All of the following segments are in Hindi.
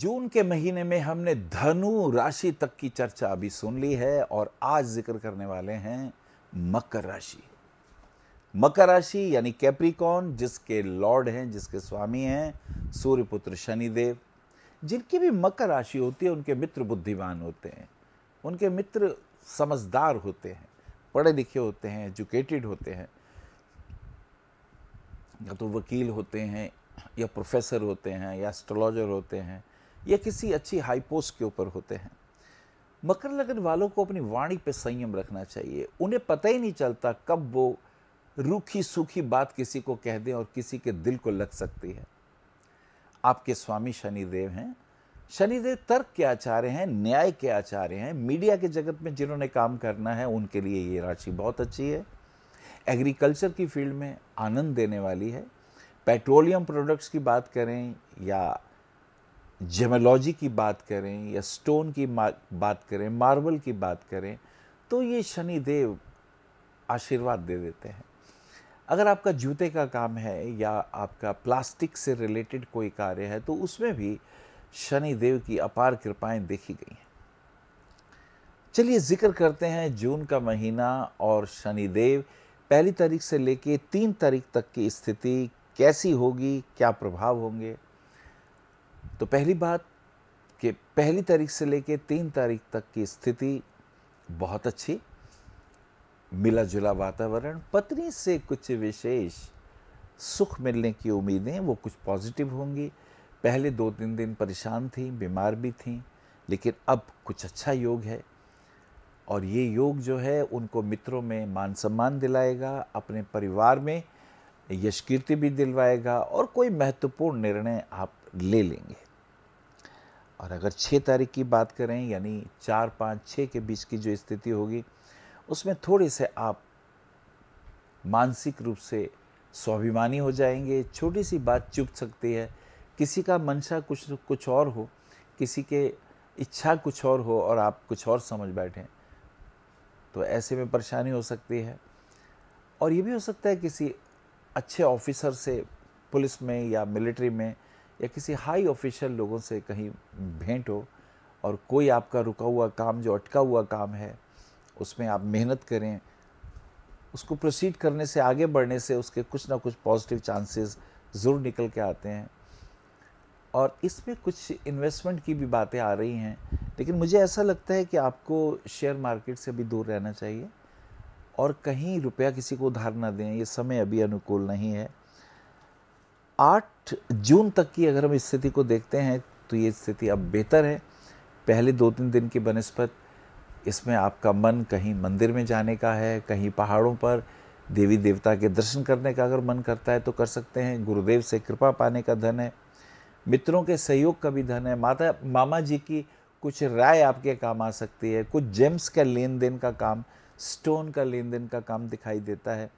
जून के महीने में हमने धनु राशि तक की चर्चा अभी सुन ली है और आज जिक्र करने वाले हैं मकर राशि। मकर राशि यानी कैप्रिकॉर्न, जिसके लॉर्ड हैं, जिसके स्वामी हैं सूर्यपुत्र शनिदेव। जिनकी भी मकर राशि होती है उनके मित्र बुद्धिमान होते हैं, उनके मित्र समझदार होते हैं, पढ़े लिखे होते हैं, एजुकेटेड होते हैं, या तो वकील होते हैं या प्रोफेसर होते हैं या एस्ट्रोलॉजर होते हैं या किसी अच्छी हाई पोस्ट के ऊपर होते हैं। मकर लगन वालों को अपनी वाणी पे संयम रखना चाहिए। उन्हें पता ही नहीं चलता कब वो रूखी सूखी बात किसी को कह दें और किसी के दिल को लग सकती है। आपके स्वामी शनिदेव हैं। शनिदेव तर्क के आचार्य हैं, न्याय के आचार्य हैं। मीडिया के जगत में जिन्होंने काम करना है उनके लिए ये राशि बहुत अच्छी है। एग्रीकल्चर की फील्ड में आनंद देने वाली है। पेट्रोलियम प्रोडक्ट्स की बात करें या जेमोलॉजी की बात करें या स्टोन की बात करें, मार्बल की बात करें, तो ये शनिदेव आशीर्वाद दे देते हैं। अगर आपका जूते का काम है या आपका प्लास्टिक से रिलेटेड कोई कार्य है तो उसमें भी शनिदेव की अपार कृपाएं देखी गई हैं। चलिए जिक्र करते हैं जून का महीना और शनिदेव 1 तारीख से लेके 3 तारीख तक की स्थिति कैसी होगी, क्या प्रभाव होंगे। तो पहली बात कि 1 तारीख से लेके 3 तारीख तक की स्थिति बहुत अच्छी, मिला जुला वातावरण, पत्नी से कुछ विशेष सुख मिलने की उम्मीदें वो कुछ पॉजिटिव होंगी। पहले 2-3 दिन परेशान थी, बीमार भी थी, लेकिन अब कुछ अच्छा योग है और ये योग जो है उनको मित्रों में मान सम्मान दिलाएगा, अपने परिवार में यश कीर्ति भी दिलवाएगा और कोई महत्वपूर्ण निर्णय आप ले लेंगे। और अगर 6 तारीख की बात करें यानी 4, 5, 6 के बीच की जो स्थिति होगी उसमें थोड़े से आप मानसिक रूप से स्वाभिमानी हो जाएंगे। छोटी सी बात चुभ सकती है, किसी का मंशा कुछ और हो, किसी के इच्छा कुछ और हो और आप कुछ और समझ बैठें, तो ऐसे में परेशानी हो सकती है। और ये भी हो सकता है किसी अच्छे ऑफिसर से पुलिस में या मिलिट्री में या किसी हाई ऑफिशियल लोगों से कहीं भेंट हो और कोई आपका रुका हुआ काम, जो अटका हुआ काम है, उसमें आप मेहनत करें, उसको प्रोसीड करने से, आगे बढ़ने से उसके कुछ ना कुछ पॉजिटिव चांसेस ज़रूर निकल के आते हैं। और इसमें कुछ इन्वेस्टमेंट की भी बातें आ रही हैं, लेकिन मुझे ऐसा लगता है कि आपको शेयर मार्केट से भी दूर रहना चाहिए और कहीं रुपया किसी को उधार ना दें, ये समय अभी अनुकूल नहीं है। 8 जून तक की अगर हम स्थिति को देखते हैं तो ये स्थिति अब बेहतर है। पहले 2-3 दिन की बनस्पत इसमें आपका मन कहीं मंदिर में जाने का है, कहीं पहाड़ों पर देवी देवता के दर्शन करने का अगर मन करता है तो कर सकते हैं। गुरुदेव से कृपा पाने का धन है, मित्रों के सहयोग का भी धन है, मामा जी की कुछ राय आपके काम आ सकती है, कुछ जेम्स का लेन देन का काम, स्टोन का लेन देन का काम दिखाई देता है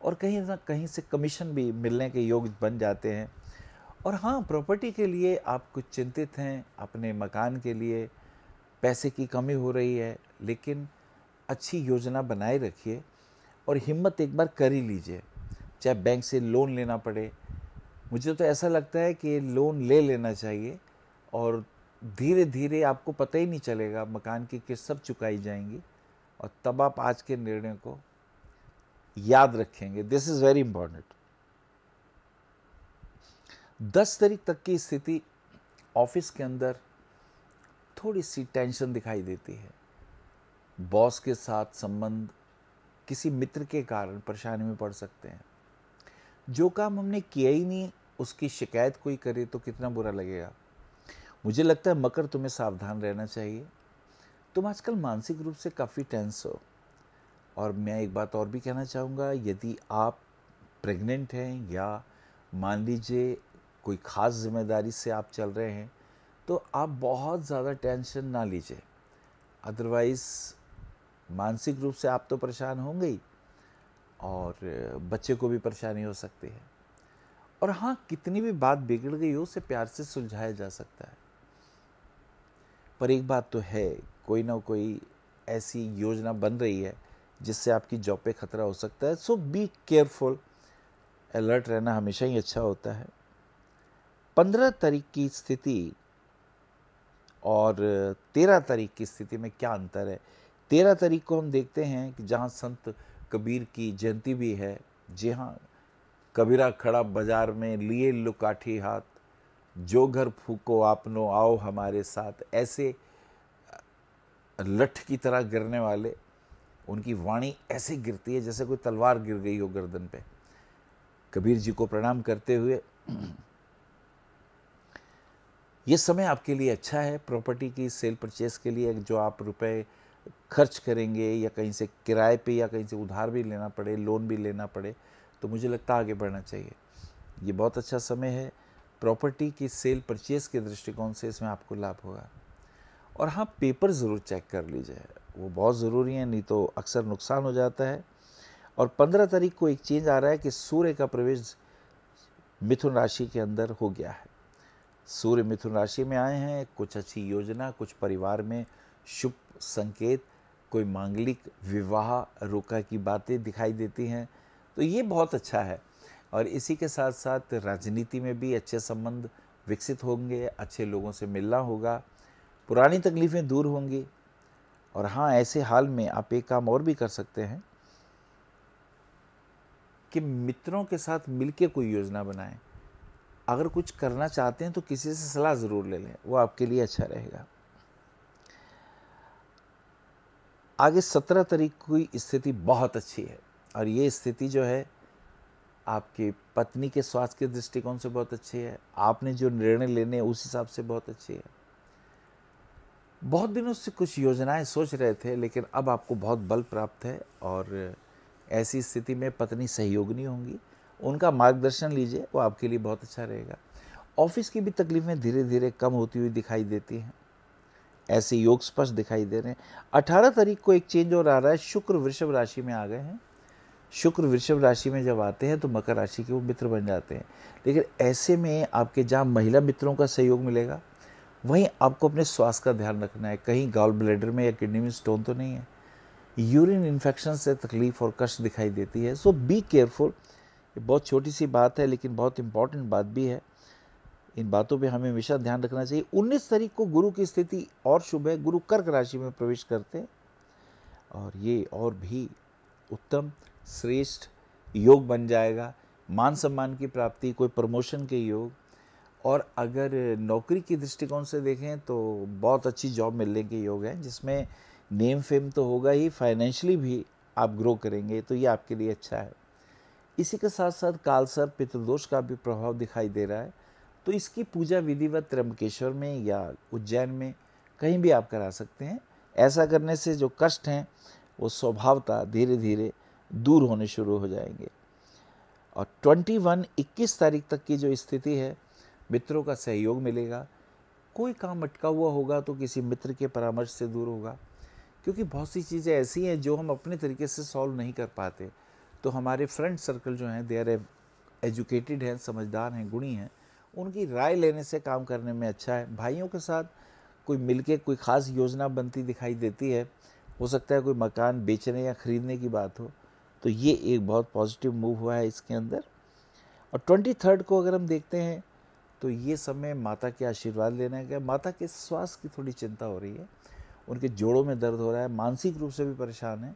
और कहीं ना कहीं से कमीशन भी मिलने के योग बन जाते हैं। और हाँ, प्रॉपर्टी के लिए आप कुछ चिंतित हैं, अपने मकान के लिए पैसे की कमी हो रही है, लेकिन अच्छी योजना बनाए रखिए और हिम्मत एक बार कर ही लीजिए, चाहे बैंक से लोन लेना पड़े। मुझे तो ऐसा लगता है कि लोन ले लेना चाहिए और धीरे धीरे आपको पता ही नहीं चलेगा, मकान की किस्त सब चुकाई जाएंगी और तब आप आज के निर्णय को याद रखेंगे। This is very important. 10 तारीख तक की स्थिति ऑफिस के अंदर थोड़ी सी टेंशन दिखाई देती है। बॉस के साथ संबंध किसी मित्र के कारण परेशानी में पड़ सकते हैं। जो काम हमने किया ही नहीं उसकी शिकायत कोई करे तो कितना बुरा लगेगा। मुझे लगता है मकर, तुम्हें सावधान रहना चाहिए। तुम आजकल मानसिक रूप से काफ़ी टेंस हो। और मैं एक बात और भी कहना चाहूँगा, यदि आप प्रेग्नेंट हैं या मान लीजिए कोई ख़ास जिम्मेदारी से आप चल रहे हैं तो आप बहुत ज़्यादा टेंशन ना लीजिए, अदरवाइज़ मानसिक रूप से आप तो परेशान होंगे ही और बच्चे को भी परेशानी हो सकती है। और हाँ, कितनी भी बात बिगड़ गई हो उसे प्यार से सुलझाया जा सकता है। पर एक बात तो है, कोई ना कोई ऐसी योजना बन रही है जिससे आपकी जॉब पे खतरा हो सकता है। सो बी केयरफुल, अलर्ट रहना हमेशा ही अच्छा होता है। 15 तारीख की स्थिति और 13 तारीख की स्थिति में क्या अंतर है। 13 तारीख को हम देखते हैं कि जहाँ संत कबीर की जयंती भी है, जी हाँ, कबीरा खड़ा बाजार में लिए लुकाठी हाथ, जो घर फूको आपनो आओ हमारे साथ, ऐसे लठ की तरह गिरने वाले, उनकी वाणी ऐसे गिरती है जैसे कोई तलवार गिर गई हो गर्दन पे। कबीर जी को प्रणाम करते हुए ये समय आपके लिए अच्छा है प्रॉपर्टी की सेल परचेस के लिए। जो आप रुपए खर्च करेंगे या कहीं से किराए पे या कहीं से उधार भी लेना पड़े, लोन भी लेना पड़े, तो मुझे लगता है आगे बढ़ना चाहिए। ये बहुत अच्छा समय है प्रॉपर्टी की सेल परचेस के दृष्टिकोण से, इसमें आपको लाभ होगा। और हाँ, पेपर ज़रूर चेक कर लीजिए, वो बहुत ज़रूरी है, नहीं तो अक्सर नुकसान हो जाता है। और 15 तारीख को एक चेंज आ रहा है कि सूर्य का प्रवेश मिथुन राशि के अंदर हो गया है। सूर्य मिथुन राशि में आए हैं, कुछ अच्छी योजना, कुछ परिवार में शुभ संकेत, कोई मांगलिक विवाह रोका की बातें दिखाई देती हैं, तो ये बहुत अच्छा है। और इसी के साथ साथ राजनीति में भी अच्छे संबंध विकसित होंगे, अच्छे लोगों से मिलना होगा, पुरानी तकलीफ़ें दूर होंगी। और हाँ, ऐसे हाल में आप एक काम और भी कर सकते हैं कि मित्रों के साथ मिलकर कोई योजना बनाएं। अगर कुछ करना चाहते हैं तो किसी से सलाह ज़रूर ले लें, वो आपके लिए अच्छा रहेगा। आगे 17 तारीख की स्थिति बहुत अच्छी है, और ये स्थिति जो है आपकी पत्नी के स्वास्थ्य के दृष्टिकोण से बहुत अच्छी है। आपने जो निर्णय लेने उस हिसाब से बहुत अच्छी है। बहुत दिनों से कुछ योजनाएं सोच रहे थे, लेकिन अब आपको बहुत बल प्राप्त है, और ऐसी स्थिति में पत्नी सहयोगिनी होंगी, उनका मार्गदर्शन लीजिए, वो आपके लिए बहुत अच्छा रहेगा। ऑफिस की भी तकलीफें धीरे धीरे कम होती हुई दिखाई देती हैं, ऐसे योग स्पष्ट दिखाई दे रहे हैं। 18 तारीख को एक चेंज और आ रहा है, शुक्र वृषभ राशि में आ गए हैं। शुक्र वृषभ राशि में जब आते हैं तो मकर राशि के वो मित्र बन जाते हैं। लेकिन ऐसे में आपके जहाँ महिला मित्रों का सहयोग मिलेगा, वहीं आपको अपने स्वास्थ्य का ध्यान रखना है। कहीं गॉल ब्लैडर में या किडनी में स्टोन तो नहीं है। यूरिन इन्फेक्शन से तकलीफ और कष्ट दिखाई देती है, सो बी केयरफुल। ये बहुत छोटी सी बात है, लेकिन बहुत इंपॉर्टेंट बात भी है। इन बातों पे हमें हमेशा ध्यान रखना चाहिए। 19 तारीख को गुरु की स्थिति और शुभ है, गुरु कर्क राशि में प्रवेश करते हैं, और ये और भी उत्तम श्रेष्ठ योग बन जाएगा। मान सम्मान की प्राप्ति, कोई प्रमोशन के योग, और अगर नौकरी की दृष्टिकोण से देखें तो बहुत अच्छी जॉब मिलने के योग हैं, जिसमें नेम फेम तो होगा ही, फाइनेंशियली भी आप ग्रो करेंगे, तो ये आपके लिए अच्छा है। इसी के साथ साथ कालसर्प पितृदोष का भी प्रभाव दिखाई दे रहा है, तो इसकी पूजा विधिवत त्र्यंबकेश्वर में या उज्जैन में कहीं भी आप करा सकते हैं। ऐसा करने से जो कष्ट हैं वो स्वभावतः धीरे धीरे दूर होने शुरू हो जाएंगे। और 21 तारीख तक की जो स्थिति है, मित्रों का सहयोग मिलेगा। कोई काम अटका हुआ होगा तो किसी मित्र के परामर्श से दूर होगा, क्योंकि बहुत सी चीज़ें ऐसी हैं जो हम अपने तरीके से सॉल्व नहीं कर पाते। तो हमारे फ्रेंड सर्कल जो हैं, दे आर एजुकेटेड हैं, समझदार हैं, गुणी हैं, उनकी राय लेने से काम करने में अच्छा है। भाइयों के साथ कोई मिलके कोई ख़ास योजना बनती दिखाई देती है, हो सकता है कोई मकान बेचने या ख़रीदने की बात हो, तो ये एक बहुत पॉजिटिव मूव हुआ है इसके अंदर। और 23 को अगर हम देखते हैं तो ये समय माता के आशीर्वाद लेने का। माता के स्वास्थ्य की थोड़ी चिंता हो रही है, उनके जोड़ों में दर्द हो रहा है, मानसिक रूप से भी परेशान है।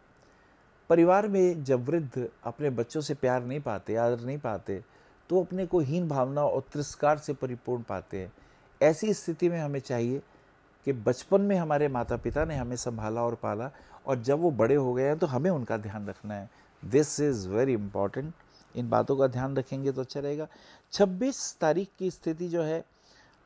परिवार में जब वृद्ध अपने बच्चों से प्यार नहीं पाते, आदर नहीं पाते, तो अपने को हीन भावना और तिरस्कार से परिपूर्ण पाते हैं। ऐसी स्थिति में हमें चाहिए कि बचपन में हमारे माता पिता ने हमें संभाला और पाला, और जब वो बड़े हो गए हैं तो हमें उनका ध्यान रखना है। This is very important. इन बातों का ध्यान रखेंगे तो अच्छा रहेगा। 26 तारीख की स्थिति जो है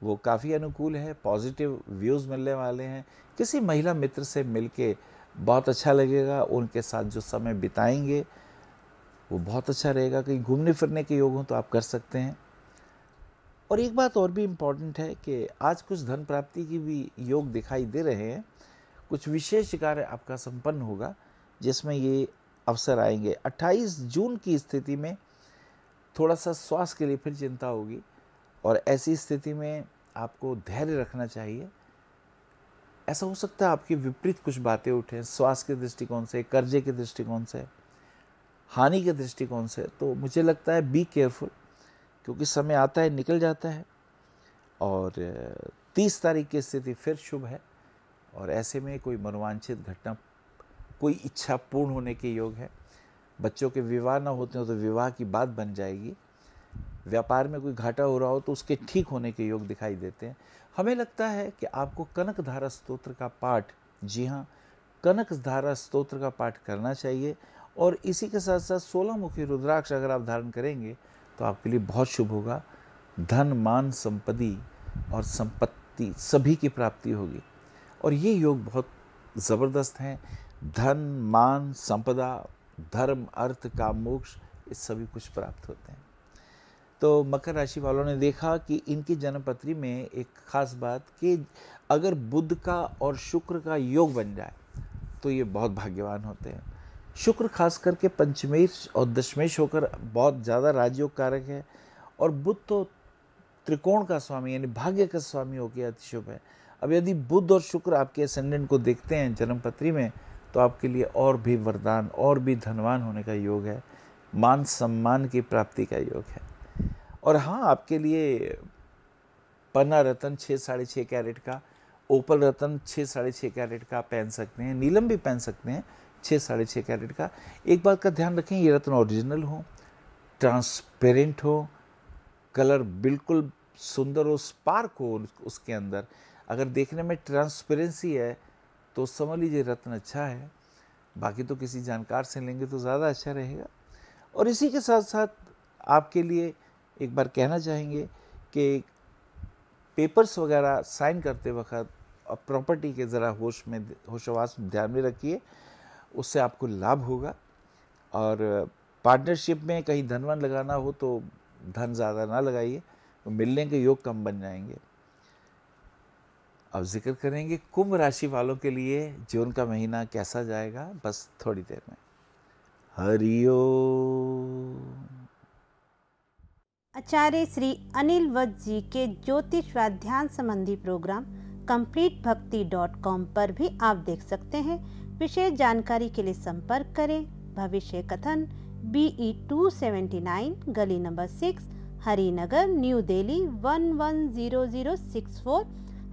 वो काफ़ी अनुकूल है, पॉजिटिव व्यूज़ मिलने वाले हैं। किसी महिला मित्र से मिलके बहुत अच्छा लगेगा, उनके साथ जो समय बिताएंगे वो बहुत अच्छा रहेगा। कहीं घूमने फिरने के योग हों तो आप कर सकते हैं। और एक बात और भी इम्पॉर्टेंट है कि आज कुछ धन प्राप्ति की भी योग दिखाई दे रहे हैं। कुछ विशेष कार्य आपका संपन्न होगा जिसमें ये अवसर आएंगे। 28 जून की स्थिति में थोड़ा सा स्वास्थ्य के लिए फिर चिंता होगी, और ऐसी स्थिति में आपको धैर्य रखना चाहिए। ऐसा हो सकता है आपकी विपरीत कुछ बातें उठें, स्वास्थ्य के दृष्टिकोण से, कर्जे के दृष्टिकोण से, हानि के दृष्टिकोण से। तो मुझे लगता है बी केयरफुल, क्योंकि समय आता है निकल जाता है, और 30 तारीख की स्थिति फिर शुभ है और ऐसे में कोई मनोवांछित घटना, कोई इच्छा पूर्ण होने के योग है। बच्चों के विवाह ना होते हो तो विवाह की बात बन जाएगी। व्यापार में कोई घाटा हो रहा हो तो उसके ठीक होने के योग दिखाई देते हैं। हमें लगता है कि आपको कनक धारा स्तोत्र का पाठ, जी हाँ, कनक धारा स्तोत्र का पाठ करना चाहिए और इसी के साथ साथ 16 मुखी रुद्राक्ष अगर आप धारण करेंगे तो आपके लिए बहुत शुभ होगा। धन, मान, संपत्ति और संपत्ति सभी की प्राप्ति होगी और ये योग बहुत ज़बरदस्त हैं। धन, मान, संपदा, धर्म, अर्थ, काम, मोक्ष, ये सभी कुछ प्राप्त होते हैं। तो मकर राशि वालों ने देखा कि इनकी जन्मपत्री में एक खास बात कि अगर बुध का और शुक्र का योग बन जाए तो ये बहुत भाग्यवान होते हैं। शुक्र खास करके पंचमेश और दशमेश होकर बहुत ज़्यादा राजयोग कारक है और बुध तो त्रिकोण का स्वामी यानी भाग्य का स्वामी होकर अति शुभ है। अब यदि बुध और शुक्र आपके असेंडेंट को देखते हैं जन्मपत्री में तो आपके लिए और भी वरदान, और भी धनवान होने का योग है, मान सम्मान की प्राप्ति का योग है। और हाँ, आपके लिए पन्ना रतन 6-6.5 कैरेट का, ओपल रतन 6-6.5 कैरेट का पहन सकते हैं, नीलम भी पहन सकते हैं 6-6.5 कैरेट का। एक बात का ध्यान रखें, ये रत्न ओरिजिनल हो, ट्रांसपेरेंट हो, कलर बिल्कुल सुंदर हो, स्पार्क हो उसके अंदर। अगर देखने में ट्रांसपेरेंसी है तो समझ लीजिए रत्न अच्छा है, बाकी तो किसी जानकार से लेंगे तो ज़्यादा अच्छा रहेगा। और इसी के साथ साथ आपके लिए एक बार कहना चाहेंगे कि पेपर्स वगैरह साइन करते वक्त और प्रॉपर्टी के ज़रा होशवास में ध्यान में रखिए, उससे आपको लाभ होगा। और पार्टनरशिप में कहीं धनवान लगाना हो तो धन ज़्यादा ना लगाइए, तो मिलने के योग कम बन जाएंगे। अब जिक्र करेंगे कुंभ राशि वालों के लिए जून का महीना कैसा जाएगा, बस थोड़ी देर में। हरिओम। आचार्य श्री अनिल वत्स जी के ज्योतिष व ध्यान संबंधी प्रोग्राम completebhakti.com पर भी आप देख सकते हैं। विशेष जानकारी के लिए संपर्क करें। भविष्य कथन BE 279 गली नंबर 6 हरिनगर न्यू दिल्ली 110064।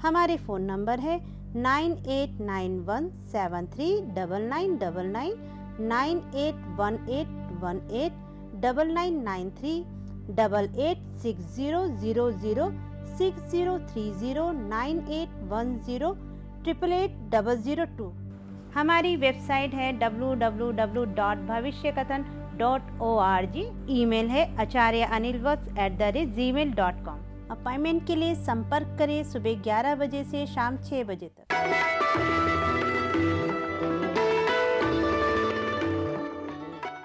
हमारे फ़ोन नंबर है 9891739999, 9818189993, 88600060309810888002। हमारी वेबसाइट है www.bhavishyakathan.org। ईमेल है acharyaanilvats@gmail.com। अपॉइंटमेंट के लिए संपर्क करें सुबह 11 बजे से शाम 6 बजे तक।